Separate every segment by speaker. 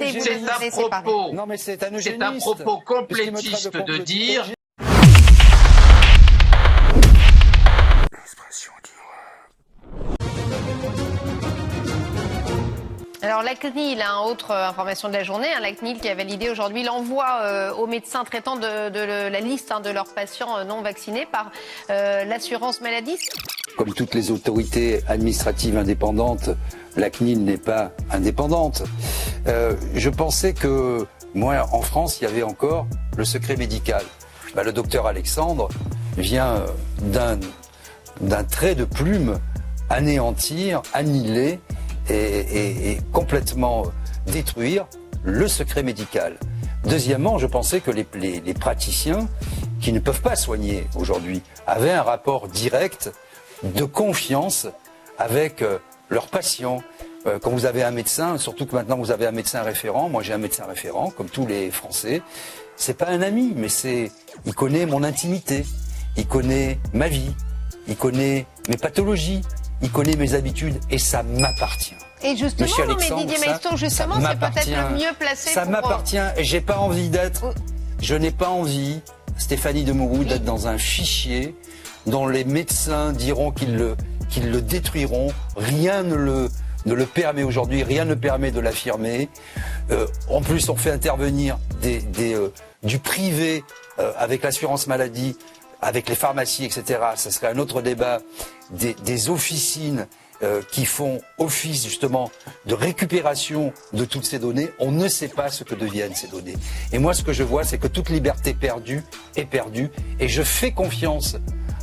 Speaker 1: C'est un propos,
Speaker 2: non, mais c'est un
Speaker 1: c'est un propos complétiste de dire.
Speaker 3: Alors la CNIL, autre information de la journée, la CNIL qui a validé aujourd'hui l'envoi aux médecins traitants de la liste de leurs patients non vaccinés par l'assurance maladie.
Speaker 2: Comme toutes les autorités administratives indépendantes, la CNIL n'est pas indépendante. Je pensais que, moi, en France, il y avait encore le secret médical. Le docteur Alexandre vient d'un trait de plume anéantir, annihiler et complètement détruire le secret médical. Deuxièmement, je pensais que les praticiens qui ne peuvent pas soigner aujourd'hui avaient un rapport direct de confiance avec leurs patients. Quand vous avez un médecin, surtout que maintenant vous avez un médecin référent, moi j'ai un médecin référent, comme tous les Français, c'est pas un ami, mais il connaît mon intimité, il connaît ma vie, il connaît mes pathologies, il connaît mes habitudes et ça m'appartient.
Speaker 3: Et justement, mais Didier Maistre, justement, c'est peut-être le mieux placé
Speaker 2: ça m'appartient et j'ai pas envie d'être, je n'ai pas envie, Stéphanie Demourou, d'être dans un fichier dont les médecins diront qu'ils le détruiront. Rien ne le permet aujourd'hui, rien ne permet de l'affirmer. En plus, on fait intervenir du privé avec l'assurance maladie, avec les pharmacies, etc. Ça serait un autre débat. Des officines qui font office justement de récupération de toutes ces données. On ne sait pas ce que deviennent ces données. Et moi, ce que je vois, c'est que toute liberté perdue est perdue. Et je fais confiance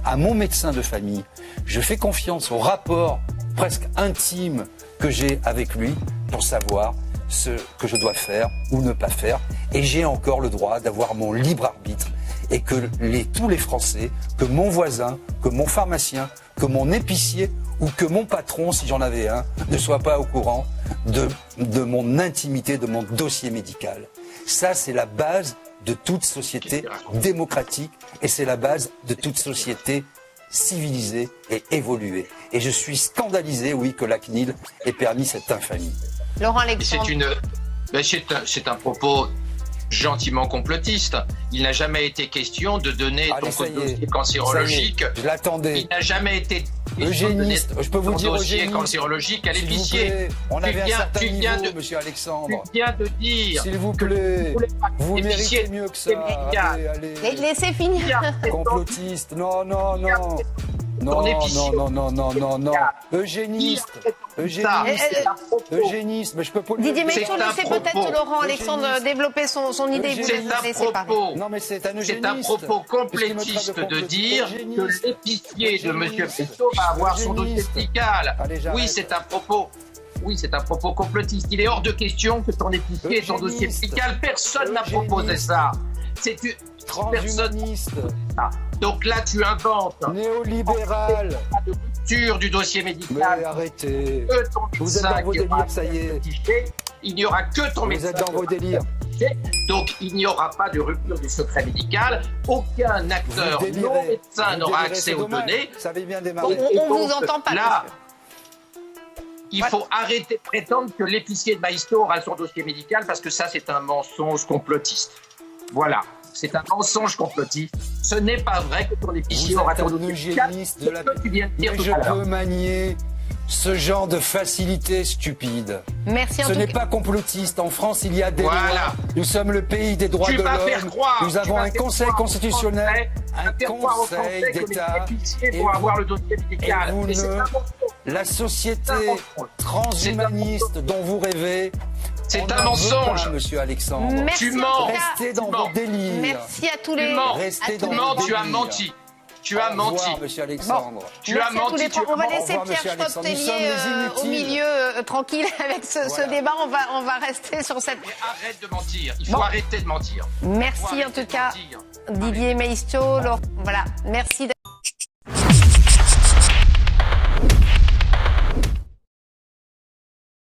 Speaker 2: à mon médecin de famille. Je fais confiance au rapport presque intime que j'ai avec lui pour savoir ce que je dois faire ou ne pas faire. Et j'ai encore le droit d'avoir mon libre arbitre et que tous les Français, que mon voisin, que mon pharmacien, que mon épicier ou que mon patron, si j'en avais un, ne soient pas au courant de mon intimité, de mon dossier médical. Ça, c'est la base de toute société démocratique et c'est la base de toute société civilisée et évoluée. Et je suis scandalisé, oui, que la CNIL ait permis cette infamie.
Speaker 3: Laurent Alexandre.
Speaker 1: C'est un propos gentiment complotiste. Il n'a jamais été question de donner ton dossier cancérologique.
Speaker 2: Je l'attendais.
Speaker 1: Il n'a jamais été
Speaker 2: eugéniste. Je peux vous dire
Speaker 1: dossier
Speaker 2: eugéniste.
Speaker 1: Cancérologique à l'épicier.
Speaker 2: On avait un certain niveau, monsieur Alexandre.
Speaker 1: Tu viens de dire.
Speaker 2: S'il vous plaît, vous méritez mieux que ça. Allez.
Speaker 3: Laissez finir.
Speaker 2: Complotiste. Non. Non. Eugéniste, mais je peux pas le dire.
Speaker 3: Didier Maistre, laissez peut-être Laurent Alexandre développer son idée.
Speaker 2: Non, mais c'est un eugéniste.
Speaker 1: C'est un propos complétiste de dire que l'épicier de M. Pesto va avoir son dossier médical. Oui, c'est un propos. Oui, c'est un propos complotiste. Il est hors de question que ton épicier ait son dossier médical. Personne n'a proposé ça. C'est une
Speaker 2: transhumaniste.
Speaker 1: Donc là, tu inventes.
Speaker 2: Néolibéral.
Speaker 1: De rupture du dossier médical.
Speaker 2: Mais arrêtez.
Speaker 1: Vous êtes dans vos délires, ça y est. Il n'y aura que ton médecin.
Speaker 2: Vous êtes dans vos délires.
Speaker 1: Donc il n'y aura pas de rupture du secret médical. Aucun acteur non médecin n'aura accès aux données.
Speaker 2: Ça avait bien démarré.
Speaker 3: On ne vous entend pas.
Speaker 1: Là, il faut arrêter de prétendre que l'épicier de Maïsto aura son dossier médical parce que ça, c'est un mensonge complotiste. Voilà. C'est un mensonge complotiste. Ce n'est pas vrai que ton épicier aura ton dossier médical.
Speaker 2: De la... Mais je peux manier ce genre de facilité stupide.
Speaker 3: Merci en
Speaker 2: Ce
Speaker 3: tout
Speaker 2: n'est
Speaker 3: cas.
Speaker 2: pas complotiste. En France, il y a des
Speaker 1: Voilà.
Speaker 2: lois. Nous sommes le pays des droits de l'homme. Nous avons un conseil constitutionnel, un conseil d'État.
Speaker 1: Et vous avoir le dossier médical.
Speaker 2: Et vous la société transhumaniste dont vous rêvez.
Speaker 1: C'est un mensonge,
Speaker 2: monsieur Alexandre.
Speaker 3: Merci
Speaker 1: tu mens.
Speaker 2: Restez dans vos délires.
Speaker 3: Merci à tous les.
Speaker 1: Tu mens.
Speaker 2: Restez dans
Speaker 1: Tu mens, tu as menti. Tu as menti.
Speaker 2: Au revoir, monsieur Alexandre.
Speaker 1: Tu as menti.
Speaker 3: On va laisser Pierre Schropp-Tellier au milieu tranquille avec ce débat. On va rester sur cette.
Speaker 1: Mais arrête de mentir. Il faut arrêter de mentir.
Speaker 3: Merci en tout cas, Didier Maistre. Voilà. Merci.